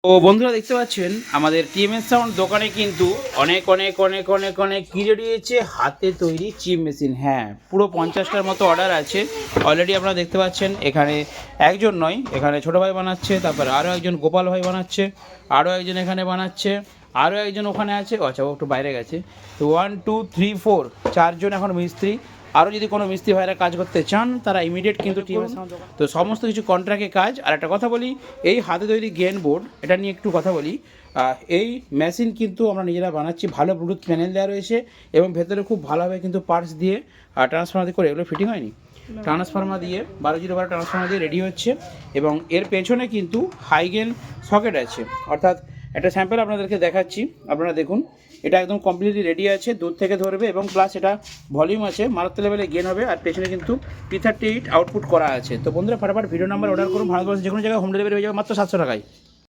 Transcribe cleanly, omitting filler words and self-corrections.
তো বন্ধুরা দেখতে পাচ্ছেন আমাদের টিএমএস সাউন্ড দোকানে কিন্তু অনেক অনেক অনেক অনেক অনেক কি রয়েছে হাতে তৈরি চিপ মেশিন। হ্যাঁ, পুরো 50টার মতো অর্ডার আছে অলরেডি। আপনারা দেখতে পাচ্ছেন এখানে একজন নয়, এখানে ছোটো ভাই বানাচ্ছে, তারপর আরও একজন গোপাল ভাই বানাচ্ছে, আরও একজন এখানে বানাচ্ছে, আরও একজন ওখানে আছে, আচ্ছা ও একটু বাইরে গেছে। তো 1 2 3 4 চারজন এখন মিস্ত্রি। আরও যদি কোনো মিস্ত্রি ভাইরা কাজ করতে চান তারা ইমিডিয়েট কিন্তু টিএমএস সাউন্ড। তো সমস্ত কিছু কন্ট্রাক্টে কাজ। আর একটা কথা বলি, এই হাতে তৈরি গেন বোর্ড এটা নিয়ে একটু কথা বলি। এই মেশিন কিন্তু আমরা নিজেরা বানাচ্ছি, ভালো ব্লুটুথ প্যানেল দেওয়া রয়েছে এবং ভেতরে খুব ভালোভাবে কিন্তু পার্টস দিয়ে ট্রান্সফার করে, এগুলো ফিটিং হয়নি, ট্রান্সফর্মার দিয়ে 12/12 ট্রান্সফর্মার দিয়ে রেডি হচ্ছে। এবং এর পেছনে কিন্তু হাইগেন সকেট আছে, অর্থাৎ একটা স্যাম্পল আপনাদেরকে দেখাচ্ছি, আপনারা দেখুন। এটা একদম কমপ্লিটলি রেডি আছে, দূর থেকে ধরবে এবং প্লাস এটা ভলিউম আছে, মারাত্মক লেভেলে গেন হবে। আর পেছনে কিন্তু P38 আউটপুট করা আছে। তো বন্ধুরা ফটাফট ভিডিও নাম্বার অর্ডার করুন, ভারতবর্ষের যে কোনো জায়গায় হোম ডেলিভারি হয়ে যাবে মাত্র 700 টাকায়।